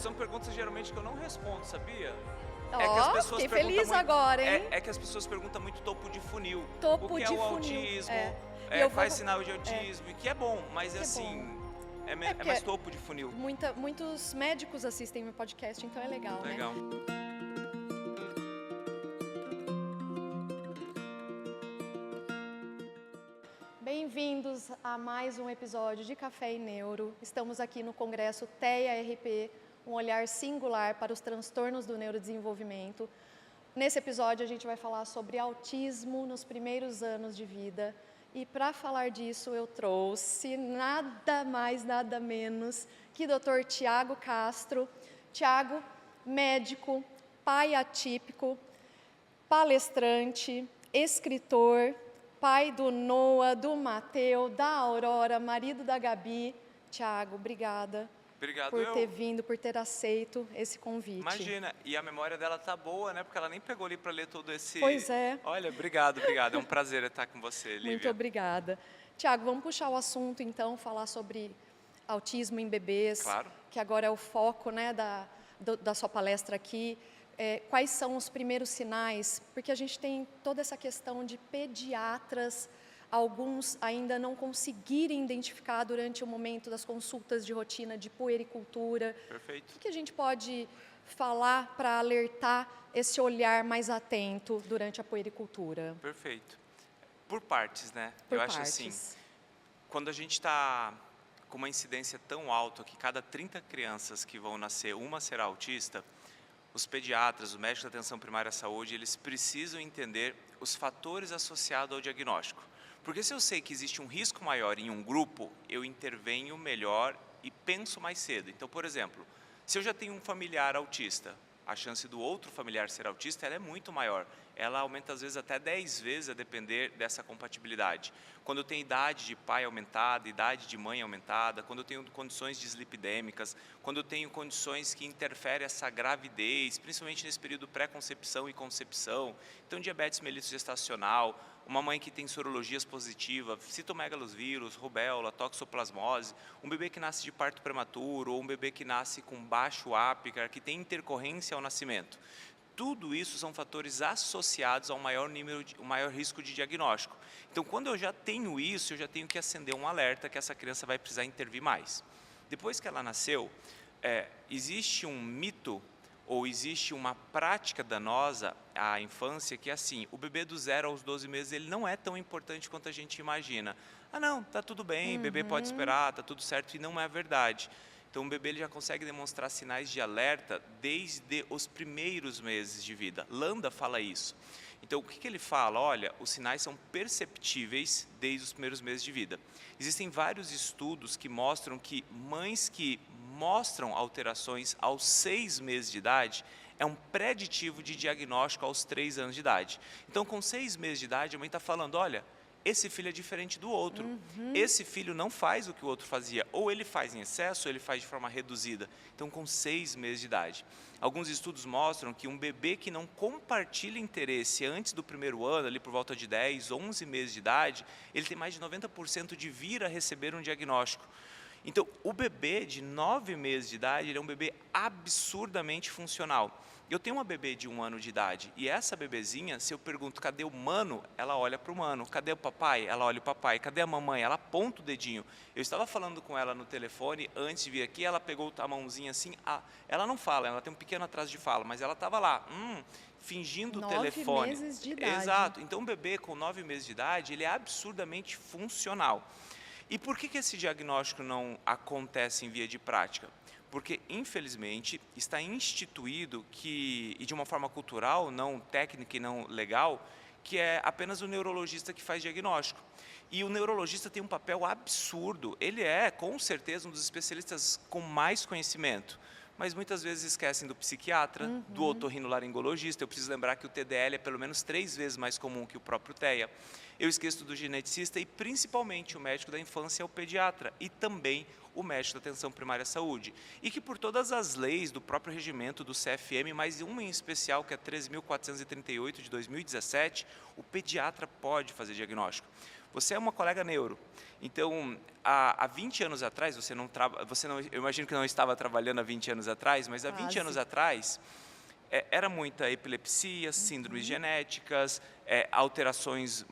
são perguntas geralmente que eu não respondo, sabia? Ó, fiquei feliz agora, hein? É que as pessoas perguntam muito topo de funil. Topo o que de é o funil, autismo, quais sinal de autismo, que é bom, mas assim, é mais topo de funil. Muitos médicos assistem meu podcast, então é legal, né? Legal. Bem-vindos a mais um episódio de Café e Neuro. Estamos aqui no Congresso TEA-RP, um olhar singular para os transtornos do neurodesenvolvimento. Nesse episódio a gente vai falar sobre autismo nos primeiros anos de vida. E para falar disso eu trouxe nada mais, nada menos que Dr. Tiago Castro. Tiago, médico, pai atípico, palestrante, escritor, pai do Noah, do Mateu, da Aurora, marido da Gabi. Tiago, obrigada. Obrigado por ter vindo, por ter aceito esse convite. Imagina, e a memória dela tá boa, né? Porque ela nem pegou ali para ler todo esse... Pois é. Olha, obrigado. É um prazer estar com você, Lívia. Muito obrigada. Tiago, vamos puxar o assunto então, falar sobre autismo em bebês. Claro. Que agora é o foco, né, da sua palestra aqui. Quais são os primeiros sinais? Porque a gente tem toda essa questão de pediatras, alguns ainda não conseguirem identificar durante o momento das consultas de rotina de puericultura. Perfeito. O que a gente pode falar para alertar esse olhar mais atento durante a puericultura? Perfeito. Por partes, né? Acho assim, quando a gente está com uma incidência tão alta que cada 30 crianças que vão nascer, uma será autista, os pediatras, os médicos da atenção primária à saúde, eles precisam entender os fatores associados ao diagnóstico. Porque se eu sei que existe um risco maior em um grupo, eu intervenho melhor e penso mais cedo. Então, por exemplo, se eu já tenho um familiar autista, a chance do outro familiar ser autista ela é muito maior. Ela aumenta às vezes até 10 vezes a depender dessa compatibilidade. Quando eu tenho idade de pai aumentada, idade de mãe aumentada, quando eu tenho condições dislipidêmicas, quando eu tenho condições que interferem essa gravidez, principalmente nesse período pré-concepção e concepção, então diabetes mellitus gestacional, uma mãe que tem sorologias positivas, citomegalovírus, rubéola, toxoplasmose, um bebê que nasce de parto prematuro ou um bebê que nasce com baixo Apgar, que tem intercorrência ao nascimento. Tudo isso são fatores associados ao maior risco de diagnóstico. Então, quando eu já tenho isso, eu já tenho que acender um alerta que essa criança vai precisar intervir mais. Depois que ela nasceu, existe um mito ou existe uma prática danosa à infância que é assim, o bebê do 0 aos 12 meses ele não é tão importante quanto a gente imagina. Ah não, tá tudo bem, bebê pode esperar, tá tudo certo, e não é verdade. Então o bebê ele já consegue demonstrar sinais de alerta desde os primeiros meses de vida. Landa fala isso. Então o que ele fala? Olha, os sinais são perceptíveis desde os primeiros meses de vida. Existem vários estudos que mostram que mães que mostram alterações aos 6 meses de idade é um preditivo de diagnóstico aos 3 anos de idade. Então com 6 meses de idade a mãe está falando, olha, esse filho é diferente do outro. Esse filho não faz o que o outro fazia. Ou ele faz em excesso, ou ele faz de forma reduzida. Então, com 6 meses de idade. Alguns estudos mostram que um bebê que não compartilha interesse antes do primeiro ano, ali por volta de 10, 11 meses de idade, ele tem mais de 90% de vir a receber um diagnóstico. Então, o bebê de 9 meses de idade, ele é um bebê absurdamente funcional. Eu tenho uma bebê de 1 ano de idade e essa bebezinha, se eu pergunto cadê o mano, ela olha para o mano. Cadê o papai? Ela olha o papai. Cadê a mamãe? Ela aponta o dedinho. Eu estava falando com ela no telefone antes de vir aqui, ela pegou a mãozinha assim. Ela não fala, ela tem um pequeno atraso de fala, mas ela estava lá, fingindo o telefone. 9 meses de idade. Exato. Então, um bebê com 9 meses de idade, ele é absurdamente funcional. E por que esse diagnóstico não acontece em via de prática? Porque, infelizmente, está instituído que, e de uma forma cultural, não técnica e não legal, que é apenas o neurologista que faz diagnóstico. E o neurologista tem um papel absurdo. Ele é, com certeza, um dos especialistas com mais conhecimento. Mas muitas vezes esquecem do psiquiatra, do otorrinolaringologista. Eu preciso lembrar que o TDL é pelo menos 3 vezes mais comum que o próprio TEA. Eu esqueço do geneticista e principalmente o médico da infância é o pediatra e também o médico da atenção primária à saúde. E que por todas as leis do próprio regimento do CFM, mas uma em especial que é 13.438 de 2017, o pediatra pode fazer diagnóstico. você é uma colega neuro. Então, há 20 anos atrás, eu imagino que não estava trabalhando há 20 anos atrás, mas há 20 anos atrás, era muita epilepsia, síndromes genéticas, alterações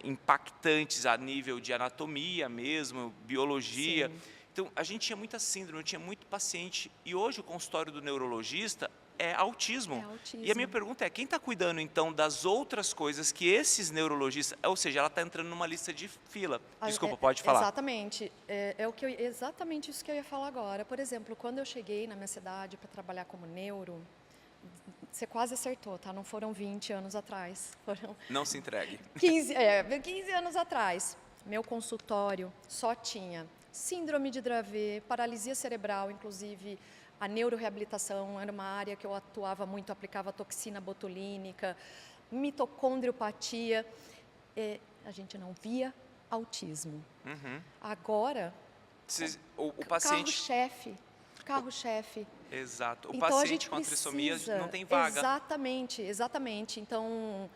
impactantes a nível de anatomia mesmo, biologia. Sim. Então, a gente tinha muita síndrome, tinha muito paciente, e hoje o consultório do neurologista é autismo. É autismo. E a minha pergunta é, quem está cuidando, então, das outras coisas que esses neurologistas... Ou seja, ela está entrando numa lista de fila. Desculpa, pode falar. Exatamente. Exatamente isso que eu ia falar agora. Por exemplo, quando eu cheguei na minha cidade para trabalhar como neuro, você quase acertou, tá? Não foram 20 anos atrás. Foram Não se entregue. 15 anos atrás. Meu consultório só tinha síndrome de Dravet, paralisia cerebral, inclusive a neuroreabilitação era uma área que eu atuava muito, aplicava toxina botulínica, mitocondriopatia. A gente não via autismo. Agora, O paciente... Carro-chefe. Exato. O Então, paciente com trissomia não tem vaga. Exatamente. Então,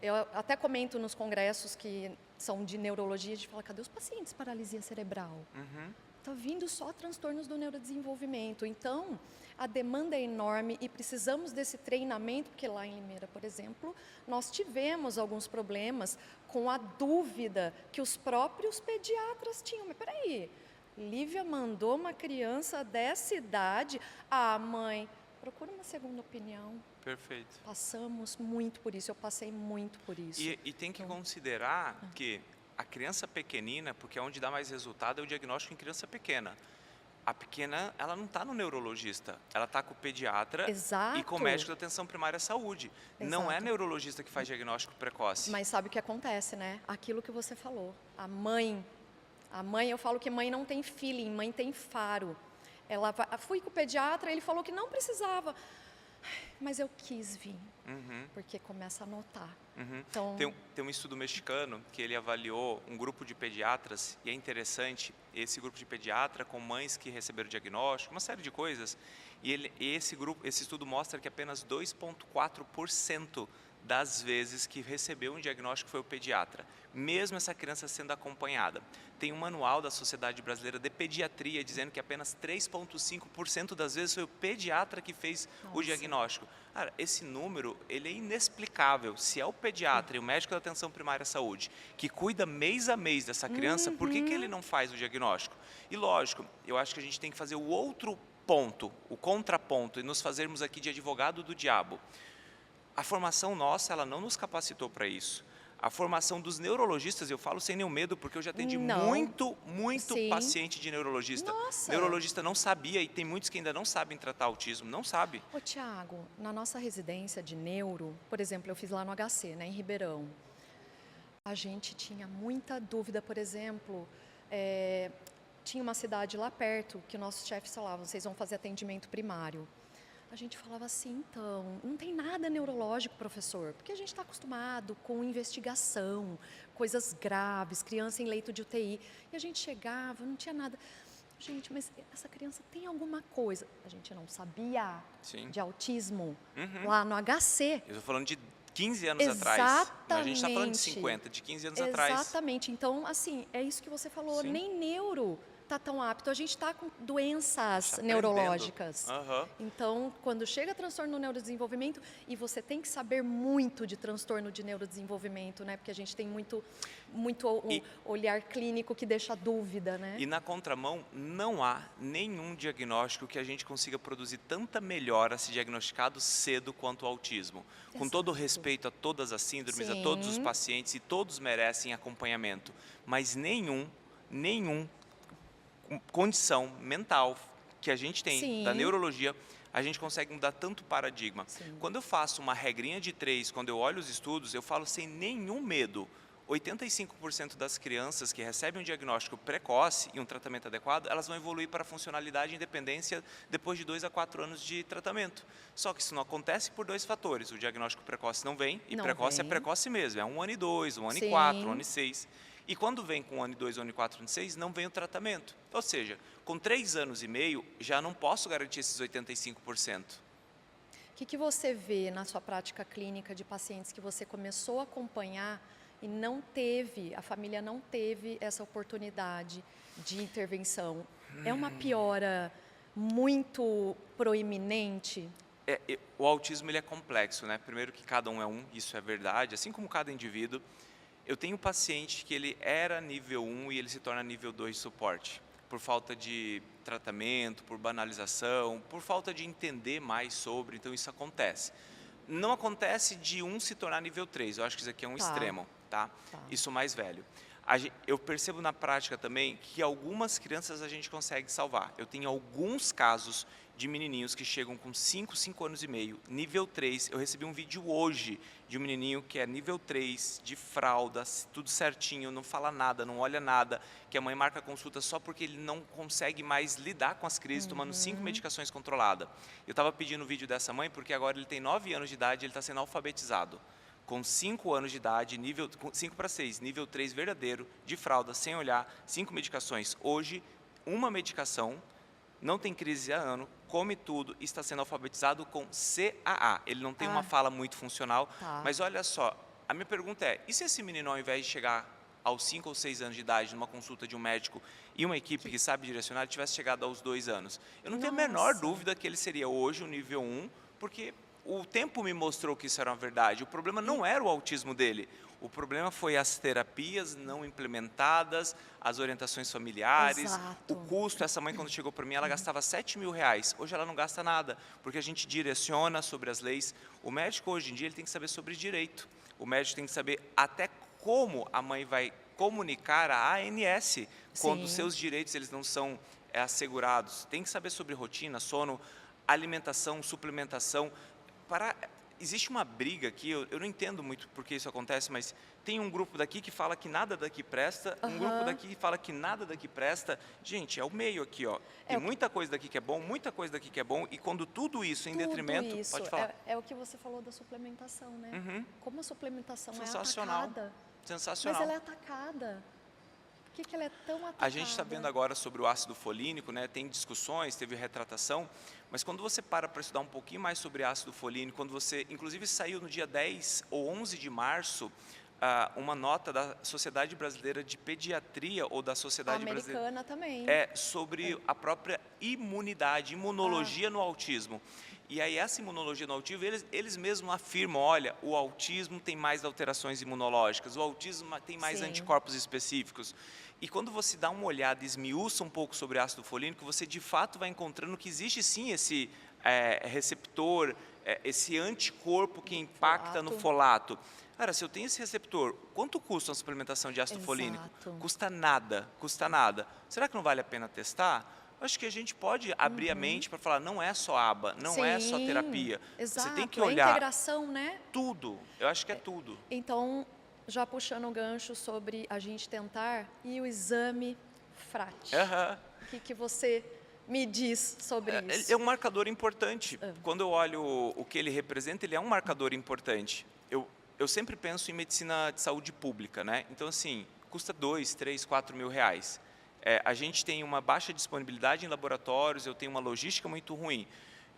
eu até comento nos congressos que são de neurologia, a gente fala, cadê os pacientes paralisia cerebral? Está vindo só transtornos do neurodesenvolvimento. Então, a demanda é enorme e precisamos desse treinamento, porque lá em Limeira, por exemplo, nós tivemos alguns problemas com a dúvida que os próprios pediatras tinham. Mas peraí, Lívia mandou uma criança dessa idade, mãe, procura uma segunda opinião. Perfeito. Passamos muito por isso, eu passei muito por isso. E tem que considerar que a criança pequenina, porque é onde dá mais resultado, é o diagnóstico em criança pequena. A pequena, ela não está no neurologista, ela está com o pediatra e com o médico da atenção primária à saúde. Não é neurologista que faz diagnóstico precoce. Mas sabe o que acontece, né? Aquilo que você falou, a mãe, eu falo que mãe não tem feeling, mãe tem faro. Fui com o pediatra, ele falou que não precisava, mas eu quis vir, porque começa a notar. Então, tem um estudo mexicano que ele avaliou um grupo de pediatras, e é interessante, esse grupo de pediatra com mães que receberam diagnóstico, uma série de coisas, e esse estudo mostra que apenas 2,4% das vezes que recebeu um diagnóstico foi o pediatra, mesmo essa criança sendo acompanhada. Tem um manual da Sociedade Brasileira de Pediatria dizendo que apenas 3,5% das vezes foi o pediatra que fez o diagnóstico. Cara, esse número, ele é inexplicável. Se é o pediatra e o médico da atenção primária à saúde que cuida mês a mês dessa criança, por que ele não faz o diagnóstico? E lógico, eu acho que a gente tem que fazer o outro ponto, o contraponto, e nos fazermos aqui de advogado do diabo. A formação nossa, ela não nos capacitou para isso. A formação dos neurologistas, eu falo sem nenhum medo, porque eu já atendi muito paciente de neurologista. Nossa. Neurologista não sabia, e tem muitos que ainda não sabem tratar autismo, não sabe. Ô, Tiago, na nossa residência de neuro, por exemplo, eu fiz lá no HC, né, em Ribeirão. A gente tinha muita dúvida, por exemplo, tinha uma cidade lá perto que nossos chefes falavam, vocês vão fazer atendimento primário. A gente falava assim, então, não tem nada neurológico, professor, porque a gente está acostumado com investigação, coisas graves, criança em leito de UTI. E a gente chegava, não tinha nada. Gente, mas essa criança tem alguma coisa. A gente não sabia de autismo lá no HC. Eu estou falando de 15 anos atrás. A gente está falando de 50, de 15 anos atrás. Exatamente. Então, assim, é isso que você falou, nem neuro está tão apto. A gente está com doenças neurológicas. Então, quando chega transtorno do neurodesenvolvimento, e você tem que saber muito de transtorno de neurodesenvolvimento, né? Porque a gente tem muito olhar clínico que deixa dúvida, né? E na contramão, não há nenhum diagnóstico que a gente consiga produzir tanta melhora se diagnosticado cedo quanto o autismo. Com todo o respeito a todas as síndromes, a todos os pacientes, e todos merecem acompanhamento, mas nenhum condição mental que a gente tem da neurologia, a gente consegue mudar tanto paradigma. Quando eu faço uma regrinha de 3, quando eu olho os estudos, eu falo sem nenhum medo, 85% das crianças que recebem um diagnóstico precoce e um tratamento adequado, elas vão evoluir para a funcionalidade e independência depois de 2 a 4 anos de tratamento. Só que isso não acontece por 2 fatores. O diagnóstico precoce não vem, e precoce é precoce mesmo, é 1 ano e 2, 1 ano e 4, 1 ano e 6. E quando vem com 1 ano e 2, 1 ano e 4, 1 ano e 6, não vem o tratamento. Ou seja, com 3 anos e meio, já não posso garantir esses 85%. O que você vê na sua prática clínica de pacientes que você começou a acompanhar e a família não teve essa oportunidade de intervenção. É uma piora muito proeminente? O autismo ele é complexo, né? Primeiro que cada um é um, isso é verdade, assim como cada indivíduo. Eu tenho um paciente que ele era nível 1 e ele se torna nível 2 de suporte, por falta de tratamento, por banalização, por falta de entender mais sobre, então isso acontece. Não acontece de um se tornar nível 3, eu acho que isso aqui é um extremo, tá? Isso mais velho. Eu percebo na prática também que algumas crianças a gente consegue salvar. Eu tenho alguns casos de menininhos que chegam com 5 anos e meio, nível 3. Eu recebi um vídeo hoje de um menininho que é nível 3, de fralda, tudo certinho, não fala nada, não olha nada, que a mãe marca a consulta só porque ele não consegue mais lidar com as crises, tomando 5 medicações controladas. Eu estava pedindo o vídeo dessa mãe porque agora ele tem 9 anos de idade e ele está sendo alfabetizado. Com 5 anos de idade, 5 para 6, nível 3 verdadeiro, de fralda, sem olhar, 5 medicações. Hoje, uma medicação, não tem crise há ano, come tudo e está sendo alfabetizado com CAA. Ele não tem uma fala muito funcional, mas olha só, a minha pergunta é, e se esse menino, ao invés de chegar aos 5 ou 6 anos de idade, numa consulta de um médico e uma equipe que sabe direcionar, ele tivesse chegado aos 2 anos? Eu não tenho a menor dúvida que ele seria hoje o nível 1, porque o tempo me mostrou que isso era uma verdade. O problema não era o autismo dele. O problema foi as terapias não implementadas, as orientações familiares, o custo. Essa mãe, quando chegou para mim, ela gastava R$7.000. Hoje ela não gasta nada, porque a gente direciona sobre as leis. O médico, hoje em dia, ele tem que saber sobre direito. O médico tem que saber até como a mãe vai comunicar a ANS quando os seus direitos eles não são assegurados. Tem que saber sobre rotina, sono, alimentação, suplementação. Existe uma briga aqui, eu não entendo muito por que isso acontece, mas tem um grupo daqui que fala que nada daqui presta, um grupo daqui que fala que nada daqui presta. Gente, é o meio aqui, ó. Tem muita coisa daqui que é bom, muita coisa daqui que é bom, e quando tudo isso em detrimento, pode falar. É o que você falou da suplementação, né? Como a suplementação é atacada. Sensacional. Mas ela é atacada. Por que ela é tão atacada? A gente está vendo agora sobre o ácido folínico, né? Tem discussões, teve retratação, mas quando você para estudar um pouquinho mais sobre ácido folínico, quando você, inclusive saiu no dia 10 ou 11 de março, uma nota da Sociedade Brasileira de Pediatria ou da Sociedade Americana também. Sobre a própria imunologia no autismo. E aí essa imunologia no autismo, eles mesmos afirmam, olha, o autismo tem mais alterações imunológicas, o autismo tem mais anticorpos específicos. E quando você dá uma olhada e esmiuça um pouco sobre ácido folínico, você de fato vai encontrando que existe sim esse receptor, esse anticorpo que impacta no folato. Cara, se eu tenho esse receptor, quanto custa uma suplementação de ácido folínico? Custa nada, custa nada. Será que não vale a pena testar? Acho que a gente pode abrir a mente para falar, não é só aba, não é só terapia. Exato. Você tem que olhar integração, né? Tudo, eu acho que é tudo. Então, já puxando o gancho sobre a gente tentar, e o exame FRAT? O que você me diz sobre isso? É um marcador importante. Quando eu olho o que ele representa, ele é um marcador importante. Eu sempre penso em medicina de saúde pública, né? Então, assim, custa 2, 3, 4 mil reais. A gente tem uma baixa disponibilidade em laboratórios, eu tenho uma logística muito ruim.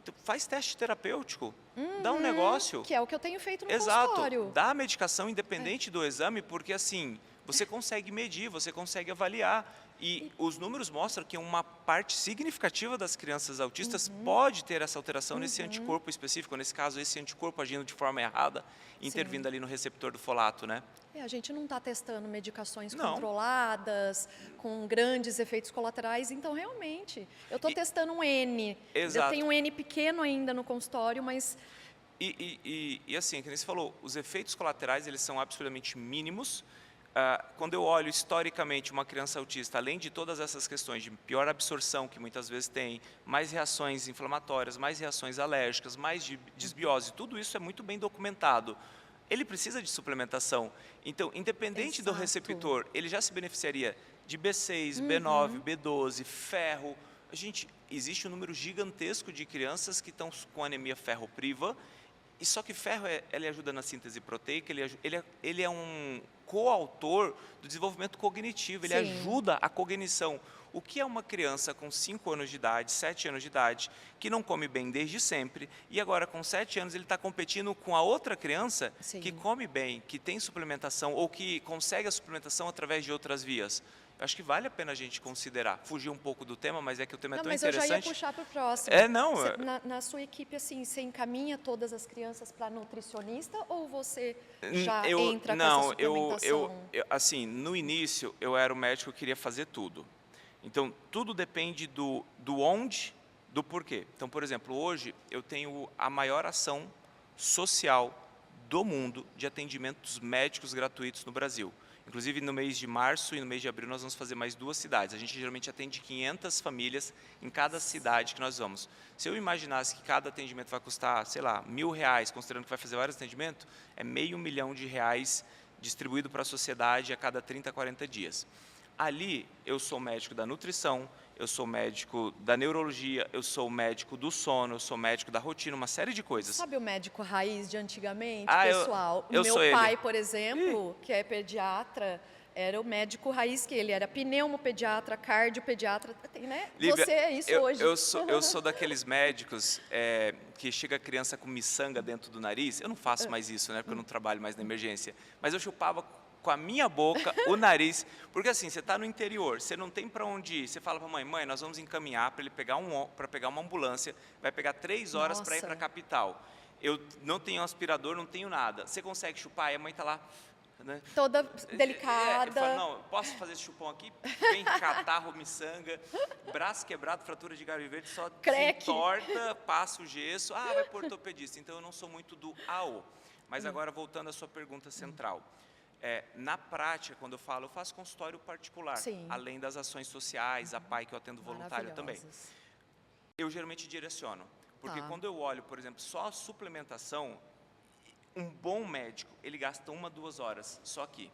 Então, faz teste terapêutico, dá um negócio. Que é o que eu tenho feito no consultório. Exato, dá a medicação independente do exame, porque assim, você consegue medir, você consegue avaliar. E os números mostram que uma parte significativa das crianças autistas pode ter essa alteração nesse anticorpo específico, nesse caso, esse anticorpo agindo de forma errada, intervindo ali no receptor do folato, né? A gente não está testando medicações controladas, com grandes efeitos colaterais, então realmente, eu estou testando um N. Exato. Eu tenho um N pequeno ainda no consultório, mas... E assim, como você falou, os efeitos colaterais, eles são absolutamente mínimos. Quando eu olho historicamente uma criança autista, além de todas essas questões de pior absorção que muitas vezes tem, mais reações inflamatórias, mais reações alérgicas, mais desbiose, tudo isso é muito bem documentado. Ele precisa de suplementação. Então, independente do receptor, ele já se beneficiaria de B6, B9, B12, ferro. Gente, existe um número gigantesco de crianças que estão com anemia ferropriva, e só que ferro, ele ajuda na síntese proteica, ele é um coautor do desenvolvimento cognitivo, ele ajuda a cognição. o que é uma criança com 5 anos de idade, 7 anos de idade, que não come bem desde sempre, e agora com 7 anos ele está competindo com a outra criança Sim. que come bem, que tem suplementação, ou que consegue a suplementação através de outras vias. Eu acho que vale a pena a gente considerar. Fugir um pouco do tema, mas é que o tema é tão interessante. Mas eu já ia puxar para o próximo. Não. Na sua equipe, assim, você encaminha todas as crianças para nutricionista ou você já entra com essa suplementação? Assim, no início, eu era o médico que queria fazer tudo. Então, tudo depende do onde, do porquê. Então, por exemplo, hoje eu tenho a maior ação social do mundo de atendimentos médicos gratuitos no Brasil. Inclusive, no mês de março e no mês de abril, nós vamos fazer mais 2 cidades. A gente geralmente atende 500 famílias em cada cidade que nós vamos. Se eu imaginasse que cada atendimento vai custar, sei lá, R$1.000, considerando que vai fazer vários atendimentos, é R$500 mil distribuído para a sociedade a cada 30, 40 dias. Ali, eu sou médico da nutrição, eu sou médico da neurologia, eu sou médico do sono, eu sou médico da rotina, uma série de coisas. Sabe o médico raiz de antigamente, pessoal? O meu pai, por exemplo, que é pediatra, era o médico raiz, que ele era pneumopediatra, cardiopediatra, né? Lívia, você é isso hoje. Eu sou daqueles médicos que chega a criança com miçanga dentro do nariz. Eu não faço mais isso, né? Porque eu não trabalho mais na emergência. Mas eu chupava com a minha boca o nariz, porque assim, você está no interior, você não tem para onde ir, você fala para a mãe, nós vamos encaminhar para ele pegar uma ambulância, vai pegar 3 horas para ir para a capital. Eu não tenho aspirador, não tenho nada. Você consegue chupar? E a mãe está lá, né? Toda delicada. Fala, não, posso fazer esse chupão aqui? Vem catarro, miçanga, braço quebrado, fratura de galho verde, só entorta, passa o gesso, vai para o ortopedista. Então eu não sou muito do AO. Mas agora voltando à sua pergunta central. Na prática, quando eu faço consultório particular, Sim. além das ações sociais, a PAI que eu atendo voluntário também. Eu geralmente direciono, porque quando eu olho, por exemplo, só a suplementação, um bom médico, ele gasta 1, 2 horas só aqui.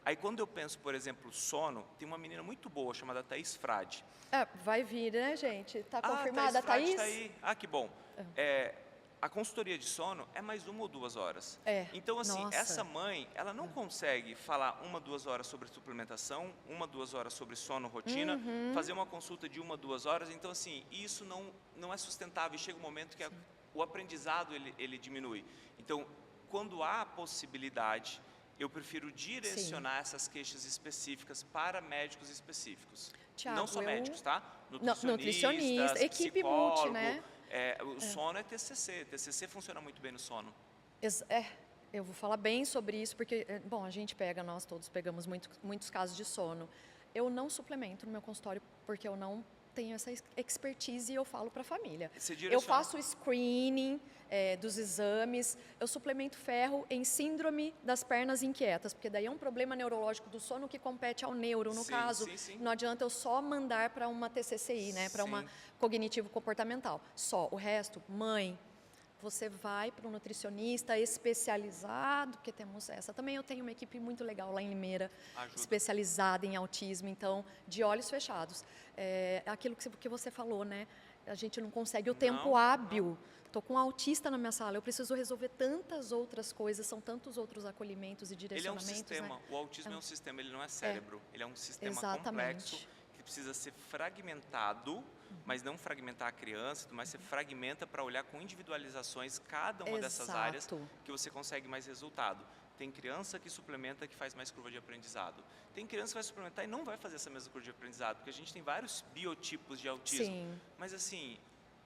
Aí quando eu penso, por exemplo, sono, tem uma menina muito boa chamada Thaís Frade. Vai vir, né, gente? Está confirmada a Thaís? Está aí. Que bom. A consultoria de sono é mais 1 ou 2 horas. Então, assim, essa mãe, ela não consegue falar 1, 2 horas sobre suplementação, 1, 2 horas sobre sono, rotina, fazer uma consulta de 1, 2 horas. Então, assim, isso não é sustentável e chega um momento que o aprendizado ele diminui. Então, quando há a possibilidade, eu prefiro direcionar essas queixas específicas para médicos específicos. Thiago, não só médicos, tá? Nutricionista, equipe multi, né? O sono é TCC. TCC funciona muito bem no sono. Eu vou falar bem sobre isso, porque, bom, nós todos pegamos muitos casos de sono. Eu não suplemento no meu consultório, porque eu não tenho essa expertise e eu falo para a família. Eu faço screening dos exames, eu suplemento ferro em síndrome das pernas inquietas, porque daí é um problema neurológico do sono que compete ao neuro, no caso. Sim. Não adianta eu só mandar para uma TCCI, né, para uma cognitivo-comportamental. Só, o resto, mãe, você vai para um nutricionista especializado, porque temos essa. Também eu tenho uma equipe muito legal lá em Limeira, especializada em autismo, então, de olhos fechados. Aquilo que você falou, né? A gente não consegue o tempo hábil. Estou com um autista na minha sala, eu preciso resolver tantas outras coisas, são tantos outros acolhimentos e direcionamentos. Ele é um sistema, né? O autismo é um sistema, ele não é cérebro, ele é um sistema complexo, que precisa ser fragmentado, mas não fragmentar a criança, mas você fragmenta para olhar com individualizações cada uma dessas áreas que você consegue mais resultado. Tem criança que suplementa que faz mais curva de aprendizado. Tem criança que vai suplementar e não vai fazer essa mesma curva de aprendizado, porque a gente tem vários biotipos de autismo. Mas assim,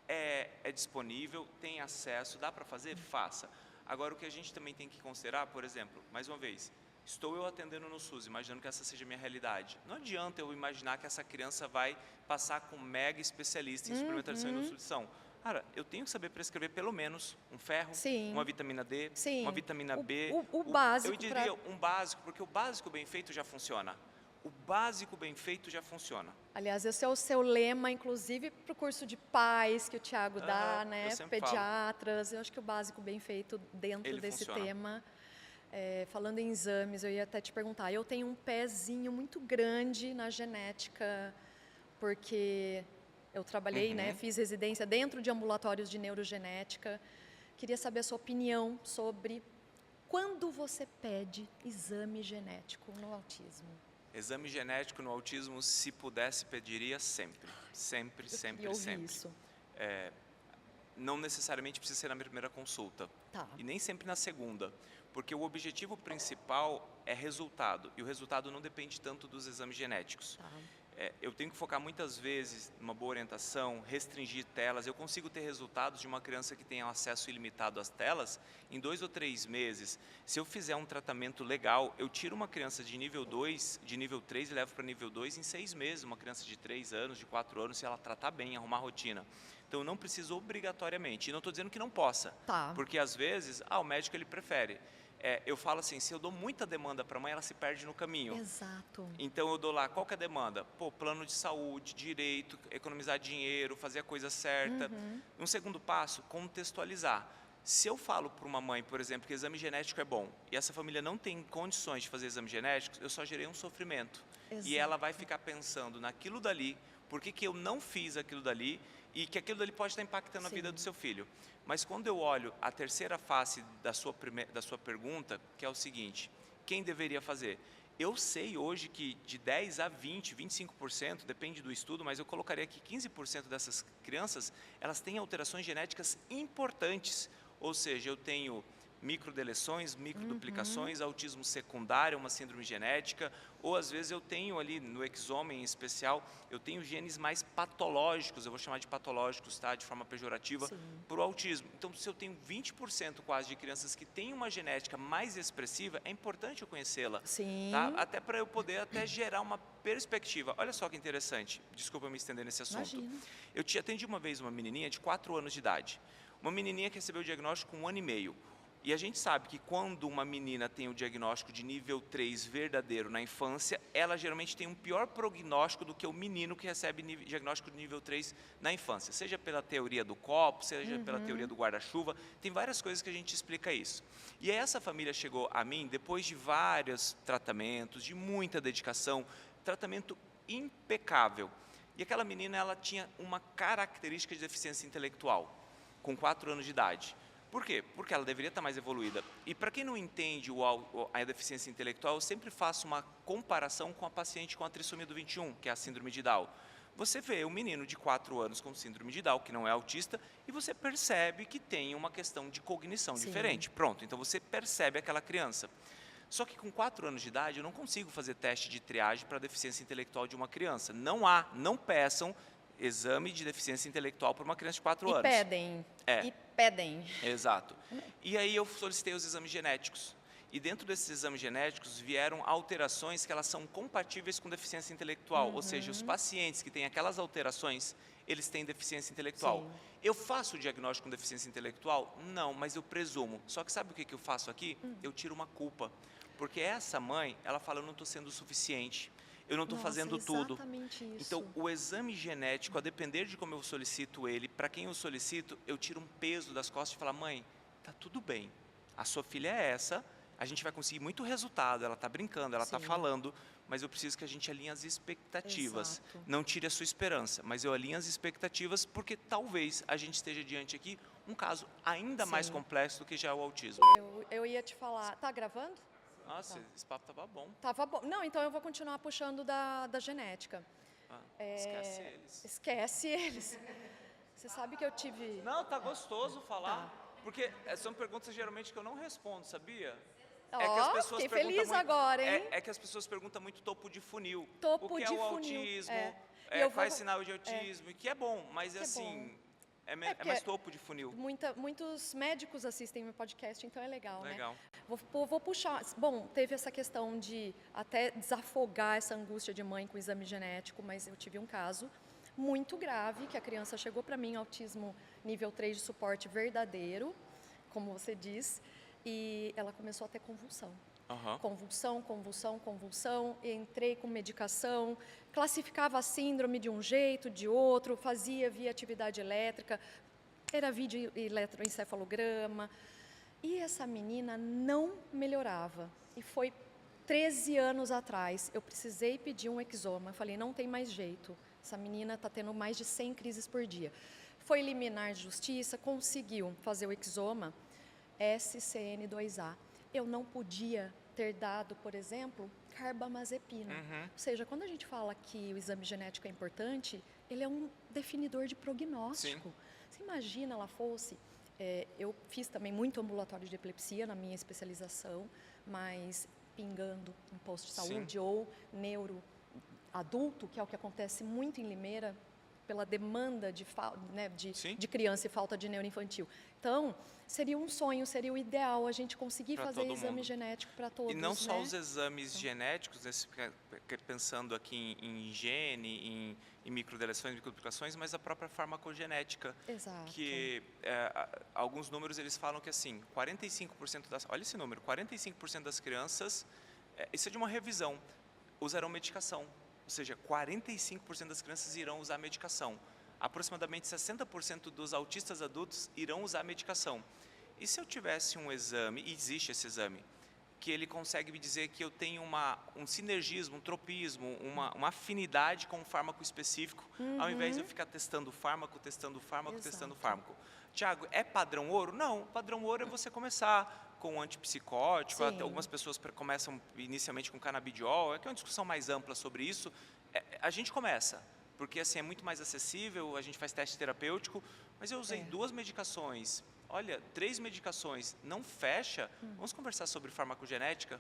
é disponível, tem acesso, dá para fazer? Faça. Agora, o que a gente também tem que considerar, por exemplo, mais uma vez, estou eu atendendo no SUS, imaginando que essa seja a minha realidade. Não adianta eu imaginar que essa criança vai passar com um mega especialista em suplementação e nutrição. Cara, eu tenho que saber prescrever pelo menos um ferro, uma vitamina D, uma vitamina B. O básico. Eu diria um básico, porque o básico bem feito já funciona. O básico bem feito já funciona. Aliás, esse é o seu lema, inclusive, para o curso de pais que o Thiago dá, né? Pediatras. Eu acho que o básico bem feito dentro desse tema. Falando em exames, eu ia até te perguntar. Eu tenho um pezinho muito grande na genética, porque eu trabalhei, né? Fiz residência dentro de ambulatórios de neurogenética. Queria saber a sua opinião sobre quando você pede exame genético no autismo. Exame genético no autismo, se pudesse, pediria sempre. Sempre, sempre, sempre. Isso. Não necessariamente precisa ser na primeira consulta. Tá. E nem sempre na segunda. Porque o objetivo principal é resultado. E o resultado não depende tanto dos exames genéticos. Tá. Eu tenho que focar muitas vezes numa boa orientação, restringir telas. Eu consigo ter resultados de uma criança que tenha acesso ilimitado às telas em 2 ou 3 meses. Se eu fizer um tratamento legal, eu tiro uma criança de nível 2, de nível 3 e levo para nível 2 em 6 meses. Uma criança de 3 anos, de 4 anos, se ela tratar bem, arrumar rotina. Então, não preciso obrigatoriamente. E não estou dizendo que não possa. Tá. Porque, às vezes, o médico ele prefere. Eu falo assim, se eu dou muita demanda para a mãe, ela se perde no caminho. Exato. Então eu dou lá, qual que é a demanda? Plano de saúde, direito, economizar dinheiro, fazer a coisa certa. Um segundo passo, contextualizar. Se eu falo para uma mãe, por exemplo, que exame genético é bom, e essa família não tem condições de fazer exames genéticos, eu só gerei um sofrimento. Exato. E ela vai ficar pensando naquilo dali, por que eu não fiz aquilo dali, e que aquilo dali pode estar impactando a vida do seu filho. Mas quando eu olho a terceira face da sua pergunta, que é o seguinte, quem deveria fazer? Eu sei hoje que de 10 a 20, 25%, depende do estudo, mas eu colocaria que 15% dessas crianças, elas têm alterações genéticas importantes. Ou seja, eu tenho microdeleções, microduplicações, autismo secundário, uma síndrome genética, ou às vezes eu tenho ali no exome em especial, eu tenho genes mais patológicos, eu vou chamar de patológicos, tá, de forma pejorativa, para o autismo. Então, se eu tenho 20% quase de crianças que têm uma genética mais expressiva, é importante eu conhecê-la, tá? Até para eu poder gerar uma perspectiva. Olha só que interessante, desculpa eu me estender nesse assunto. Imagina. Eu atendi uma vez uma menininha de 4 anos de idade, uma menininha que recebeu o diagnóstico com 1 ano e meio. E a gente sabe que quando uma menina tem o diagnóstico de nível 3 verdadeiro na infância, ela geralmente tem um pior prognóstico do que o menino que recebe diagnóstico de nível 3 na infância. Seja pela teoria do copo, seja pela teoria do guarda-chuva, tem várias coisas que a gente explica isso. E aí essa família chegou a mim depois de vários tratamentos, de muita dedicação, tratamento impecável. E aquela menina, ela tinha uma característica de deficiência intelectual, com 4 anos de idade. Por quê? Porque ela deveria estar mais evoluída. E para quem não entende a deficiência intelectual, eu sempre faço uma comparação com a paciente com a trissomia do 21, que é a síndrome de Down. Você vê um menino de 4 anos com síndrome de Down, que não é autista, e você percebe que tem uma questão de cognição diferente. Pronto, então você percebe aquela criança. Só que com 4 anos de idade, eu não consigo fazer teste de triagem para deficiência intelectual de uma criança. Não peçam exame de deficiência intelectual para uma criança de 4 anos. E pedem. Exato. E aí eu solicitei os exames genéticos. E dentro desses exames genéticos vieram alterações que elas são compatíveis com deficiência intelectual. Ou seja, os pacientes que têm aquelas alterações, eles têm deficiência intelectual. Eu faço o diagnóstico com deficiência intelectual? Não, mas eu presumo. Só que sabe o que eu faço aqui? Eu tiro uma culpa. Porque essa mãe, ela fala, eu não estou sendo o suficiente. Eu não estou fazendo tudo. Isso. Então, o exame genético, a depender de como eu solicito ele, para quem eu solicito, eu tiro um peso das costas e falo, mãe, tá tudo bem, a sua filha é essa, a gente vai conseguir muito resultado, ela está brincando, ela está falando, mas eu preciso que a gente alinhe as expectativas. Não tire a sua esperança, mas eu alinho as expectativas porque talvez a gente esteja diante aqui um caso ainda mais complexo do que já é o autismo. Eu ia te falar, tá gravando? Nossa, esse papo tava bom. Tava bom. Não, então eu vou continuar puxando da genética. Esquece eles. Esquece eles. Você sabe que eu tive... Não, tá gostoso falar. Porque são perguntas geralmente que eu não respondo, sabia? Fiquei feliz agora, hein? É que as pessoas perguntam muito topo de funil. Topo o que de é o funil. autismo, Quais sinal de autismo, que é bom, mas assim... É mais topo de funil. Muitos médicos assistem meu podcast, então é legal, né? Legal. Vou puxar. Bom, teve essa questão de até desafogar essa angústia de mãe com o exame genético, mas eu tive um caso muito grave, que a criança chegou para mim, autismo nível 3 de suporte verdadeiro, como você diz, e ela começou a ter convulsão. Convulsão, entrei com medicação, classificava a síndrome de um jeito, de outro, fazia via atividade elétrica, era vídeo eletroencefalograma, e essa menina não melhorava. E foi 13 anos atrás, eu precisei pedir um exoma, falei, não tem mais jeito, essa menina está tendo mais de 100 crises por dia. Foi liminar de justiça, conseguiu fazer o exoma SCN2A. Eu não podia ter dado, por exemplo, carbamazepina. Ou seja, quando a gente fala que o exame genético é importante, ele é um definidor de prognóstico. Sim. Você imagina ela fosse... eu fiz também muito ambulatório de epilepsia na minha especialização, mas pingando em posto de saúde ou neuro adulto, que é o que acontece muito em Limeira, pela demanda de criança e falta de neuroinfantil. Então, seria um sonho, seria o ideal a gente conseguir fazer exame genético para todos. E não só os exames genéticos, pensando aqui em gene, em microdeleções, microduplicações, mas a própria farmacogenética. Exato. Que alguns números eles falam que assim, 45% das... Olha esse número, 45% das crianças, isso é de uma revisão, usarão medicação. Ou seja, 45% das crianças irão usar medicação. Aproximadamente 60% dos autistas adultos irão usar medicação. E se eu tivesse um exame, e existe esse exame, que ele consegue me dizer que eu tenho um sinergismo, um tropismo, uma afinidade com um fármaco específico, ao invés de eu ficar testando fármaco, testando fármaco. Tiago, é padrão ouro? Não, padrão ouro é você começar com um antipsicótico, algumas pessoas começam inicialmente com canabidiol, que é uma discussão mais ampla sobre isso. A gente começa, porque assim é muito mais acessível, a gente faz teste terapêutico, mas eu usei 2 medicações, olha, 3 medicações, não fecha, vamos conversar sobre farmacogenética,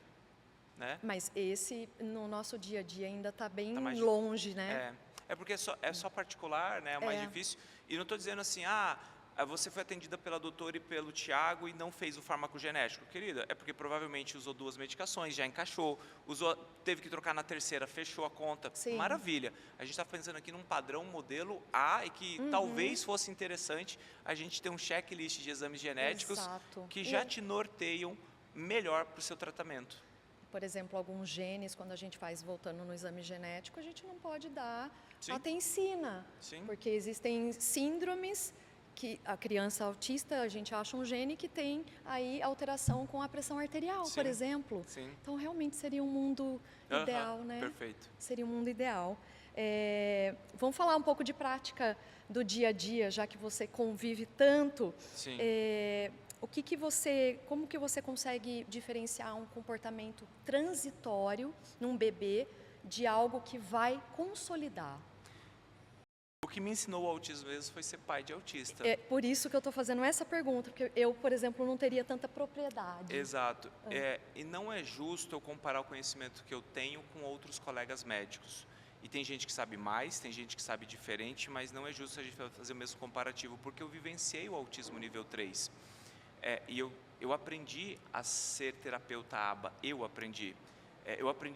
né? Mas esse, no nosso dia a dia, ainda está bem longe, né? É porque é só particular, né? É mais difícil, e não estou dizendo assim, você foi atendida pela doutora e pelo Tiago e não fez o farmacogenético. Querida, é porque provavelmente usou 2 medicações, já encaixou, teve que trocar na terceira, fechou a conta. Maravilha. A gente está pensando aqui num padrão, modelo A, e que talvez fosse interessante a gente ter um checklist de exames genéticos que já te norteiam melhor para o seu tratamento. Por exemplo, alguns genes, quando a gente faz, voltando no exame genético, a gente não pode dar atencina, porque existem síndromes que a criança autista, a gente acha um gene que tem aí alteração com a pressão arterial, por exemplo. Então, realmente seria um mundo ideal, né? Perfeito. Seria um mundo ideal. Vamos falar um pouco de prática do dia a dia, já que você convive tanto. Como que você consegue diferenciar um comportamento transitório num bebê de algo que vai consolidar? O que me ensinou o autismo mesmo foi ser pai de autista. É por isso que eu estou fazendo essa pergunta, porque eu, por exemplo, não teria tanta propriedade. Exato. E não é justo eu comparar o conhecimento que eu tenho com outros colegas médicos. E tem gente que sabe mais, tem gente que sabe diferente, mas não é justo a gente fazer o mesmo comparativo, porque eu vivenciei o autismo nível 3. E eu aprendi a ser terapeuta ABA, eu aprendi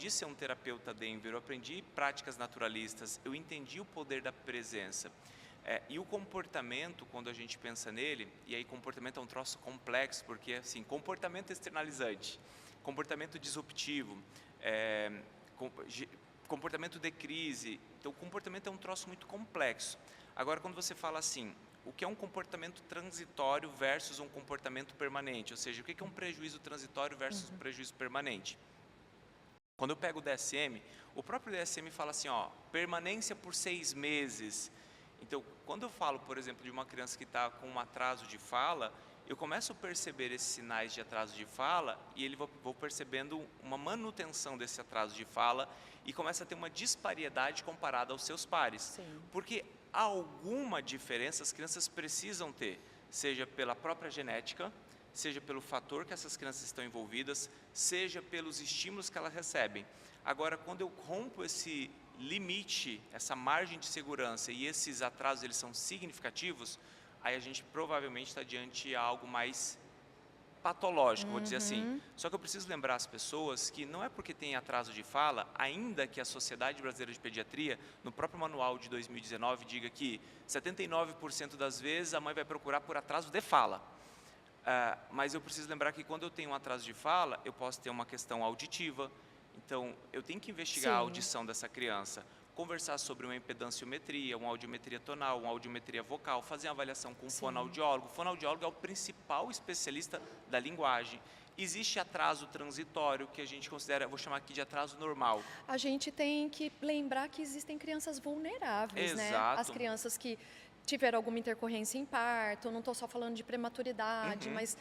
a ser um terapeuta Denver, eu aprendi práticas naturalistas, eu entendi o poder da presença. E o comportamento, quando a gente pensa nele, e aí comportamento é um troço complexo, porque assim, comportamento externalizante, comportamento disruptivo, comportamento de crise, então o comportamento é um troço muito complexo. Agora, quando você fala assim, o que é um comportamento transitório versus um comportamento permanente, ou seja, o que é um prejuízo transitório versus um prejuízo permanente? Quando eu pego o DSM, o próprio DSM fala assim, permanência por 6 meses. Então, quando eu falo, por exemplo, de uma criança que está com um atraso de fala, eu começo a perceber esses sinais de atraso de fala e vou percebendo uma manutenção desse atraso de fala e começa a ter uma disparidade comparada aos seus pares. Porque alguma diferença as crianças precisam ter, seja pela própria genética, seja pelo fator que essas crianças estão envolvidas, seja pelos estímulos que elas recebem. Agora, quando eu rompo esse limite, essa margem de segurança e esses atrasos eles são significativos, aí a gente provavelmente está diante de algo mais patológico, vou dizer assim. Só que eu preciso lembrar as pessoas que não é porque tem atraso de fala, ainda que a Sociedade Brasileira de Pediatria, no próprio manual de 2019, diga que 79% das vezes a mãe vai procurar por atraso de fala. Mas eu preciso lembrar que quando eu tenho um atraso de fala, eu posso ter uma questão auditiva. Então, eu tenho que investigar a audição dessa criança, conversar sobre uma impedanciometria, uma audiometria tonal, uma audiometria vocal, fazer uma avaliação com o fonoaudiólogo. O fonoaudiólogo é o principal especialista da linguagem. Existe atraso transitório, que a gente considera, vou chamar aqui de atraso normal. A gente tem que lembrar que existem crianças vulneráveis, né? As crianças que tiveram alguma intercorrência em parto, não estou só falando de prematuridade, mas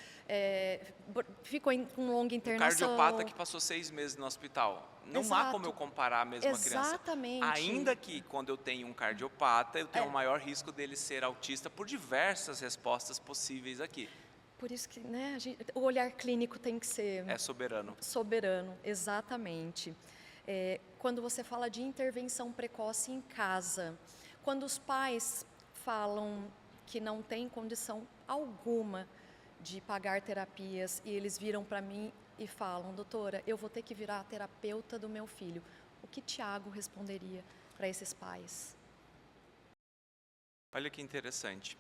ficou com longa internação. Um cardiopata que passou 6 meses no hospital. Não há como eu comparar a mesma criança. Exatamente. Ainda que quando eu tenho um cardiopata, eu tenho um maior risco dele ser autista por diversas respostas possíveis aqui. Por isso que, né, o olhar clínico tem que ser... É soberano. Soberano, exatamente. Quando você fala de intervenção precoce em casa, quando os pais falam que não tem condição alguma de pagar terapias e eles viram para mim e falam, doutora, eu vou ter que virar a terapeuta do meu filho. O que Tiago responderia para esses pais? Olha que interessante.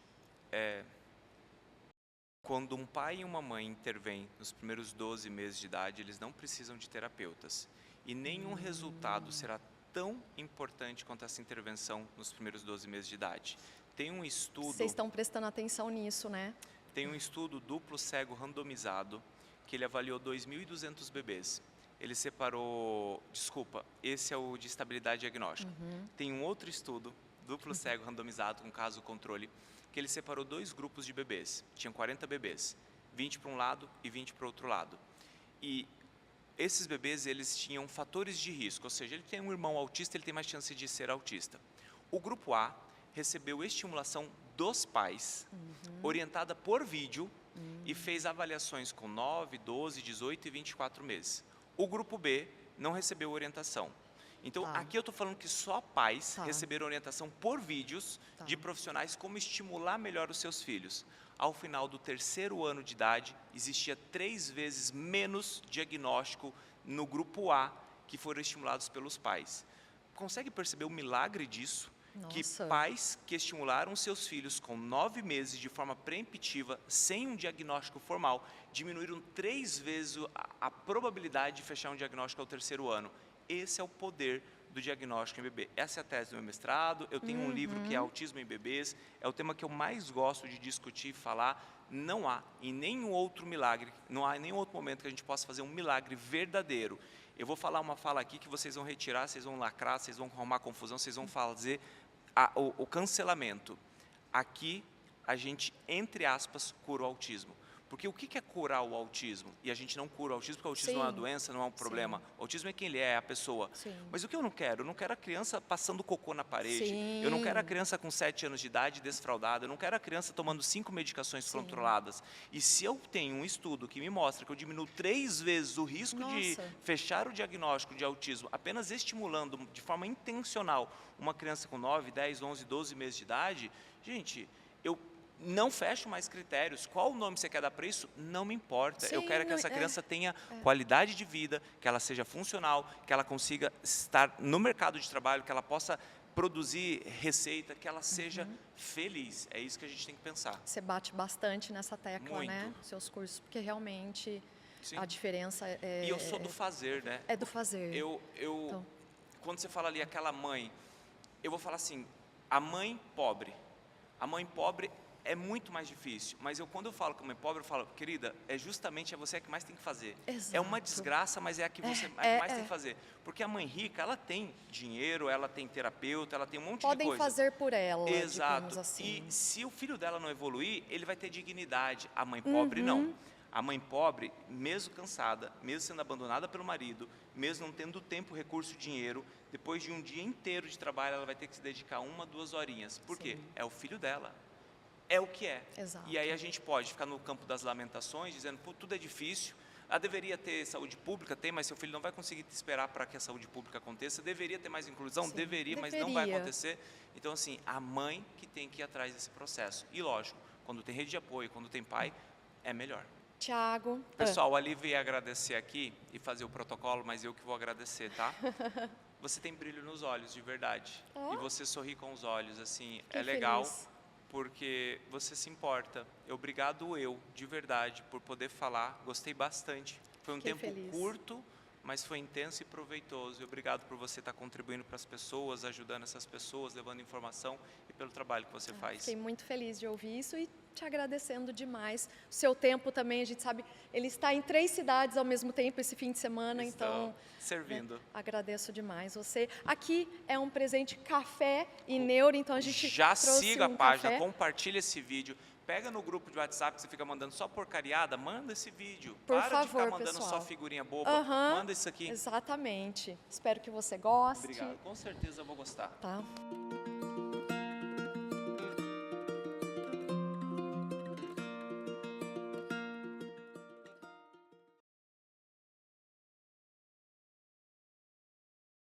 Quando um pai e uma mãe intervêm nos primeiros 12 meses de idade, eles não precisam de terapeutas. E nenhum resultado será tão importante quanto essa intervenção nos primeiros 12 meses de idade. Tem um estudo... Vocês estão prestando atenção nisso, né? Tem um estudo duplo cego randomizado que ele avaliou 2.200 bebês. Ele separou... Desculpa, esse é o de estabilidade diagnóstica. Tem um outro estudo duplo cego randomizado com caso controle que ele separou 2 grupos de bebês. Tinham 40 bebês, 20 para um lado e 20 para o outro lado. E esses bebês, eles tinham fatores de risco, ou seja, ele tem um irmão autista, ele tem mais chance de ser autista. O grupo A recebeu estimulação dos pais, orientada por vídeo, e fez avaliações com 9, 12, 18 e 24 meses. O grupo B não recebeu orientação. Então, aqui eu estou falando que só pais receberam orientação por vídeos de profissionais como estimular melhor os seus filhos. Ao final do 3º ano de idade, existia 3 vezes menos diagnóstico no grupo A que foram estimulados pelos pais. Consegue perceber o milagre disso? Nossa. Que pais que estimularam seus filhos com 9 meses de forma preemptiva, sem um diagnóstico formal, diminuíram 3 vezes a probabilidade de fechar um diagnóstico ao 3º ano. Esse é o poder do diagnóstico em bebê. Essa é a tese do meu mestrado, eu tenho um livro que é Autismo em Bebês, é o tema que eu mais gosto de discutir e falar. Não há em nenhum outro milagre, não há em nenhum outro momento que a gente possa fazer um milagre verdadeiro. Eu vou falar uma fala aqui que vocês vão retirar, vocês vão lacrar, vocês vão arrumar confusão, vocês vão fazer o cancelamento. Aqui a gente, entre aspas, cura o autismo. Porque o que é curar o autismo? E a gente não cura o autismo, porque o autismo não é uma doença, não é um problema. O autismo é quem ele é a pessoa. Mas o que eu não quero? Eu não quero a criança passando cocô na parede. Eu não quero a criança com 7 anos de idade desfraldada. Eu não quero a criança tomando 5 medicações controladas. E se eu tenho um estudo que me mostra que eu diminuo 3 vezes o risco de fechar o diagnóstico de autismo, apenas estimulando de forma intencional uma criança com 9, 10, 11, 12 meses de idade, gente, eu não fecho mais critérios. Qual o nome você quer dar para isso? Não me importa. Eu quero que essa criança tenha qualidade de vida, que ela seja funcional, que ela consiga estar no mercado de trabalho, que ela possa produzir receita, que ela seja feliz. É isso que a gente tem que pensar. Você bate bastante nessa tecla, né? Seus cursos, porque realmente a diferença é... E eu sou do fazer, né? É do fazer. Então, quando você fala ali aquela mãe, eu vou falar assim, a mãe pobre é muito mais difícil, mas quando eu falo com a mãe pobre, eu falo, querida, justamente você que mais tem que fazer. Exato. É uma desgraça, mas é a que você mais tem que fazer. Porque a mãe rica, ela tem dinheiro, ela tem terapeuta, ela tem um monte de coisa. Podem fazer por ela, exato. digamos assim. E se o filho dela não evoluir, ele vai ter dignidade. A mãe pobre, não. A mãe pobre, mesmo cansada, mesmo sendo abandonada pelo marido, mesmo não tendo tempo, recurso, dinheiro, depois de um dia inteiro de trabalho, ela vai ter que se dedicar 1, 2 horinhas. Por quê? É o filho dela. É o que é. Exato. E aí a gente pode ficar no campo das lamentações, dizendo, pô, tudo é difícil, deveria ter saúde pública, tem, mas seu filho não vai conseguir te esperar para que a saúde pública aconteça, deveria ter mais inclusão, deveria, mas não vai acontecer. Então, assim, a mãe que tem que ir atrás desse processo. E lógico, quando tem rede de apoio, quando tem pai, é melhor. Tiago. Pessoal, ali veio agradecer aqui e fazer o protocolo, mas eu que vou agradecer, tá? Você tem brilho nos olhos, de verdade. E você sorri com os olhos, assim, é legal. Porque você se importa. Obrigado de verdade, por poder falar. Gostei bastante. Foi um tempo curto, mas foi intenso e proveitoso. E obrigado por você estar contribuindo para as pessoas, ajudando essas pessoas, levando informação e pelo trabalho que você faz. Fiquei muito feliz de ouvir isso e te agradecendo demais. O seu tempo também, a gente sabe, ele está em 3 cidades ao mesmo tempo esse fim de semana, então servindo. Agradeço demais você. Aqui é um presente café e neuro, então a gente já siga a página, café. Compartilha esse vídeo. Pega no grupo de WhatsApp que você fica mandando só porcariada, manda esse vídeo. Por Para favor, de ficar mandando pessoal. só figurinha boba, manda isso aqui. Exatamente. Espero que você goste. Obrigado, com certeza eu vou gostar. Tá.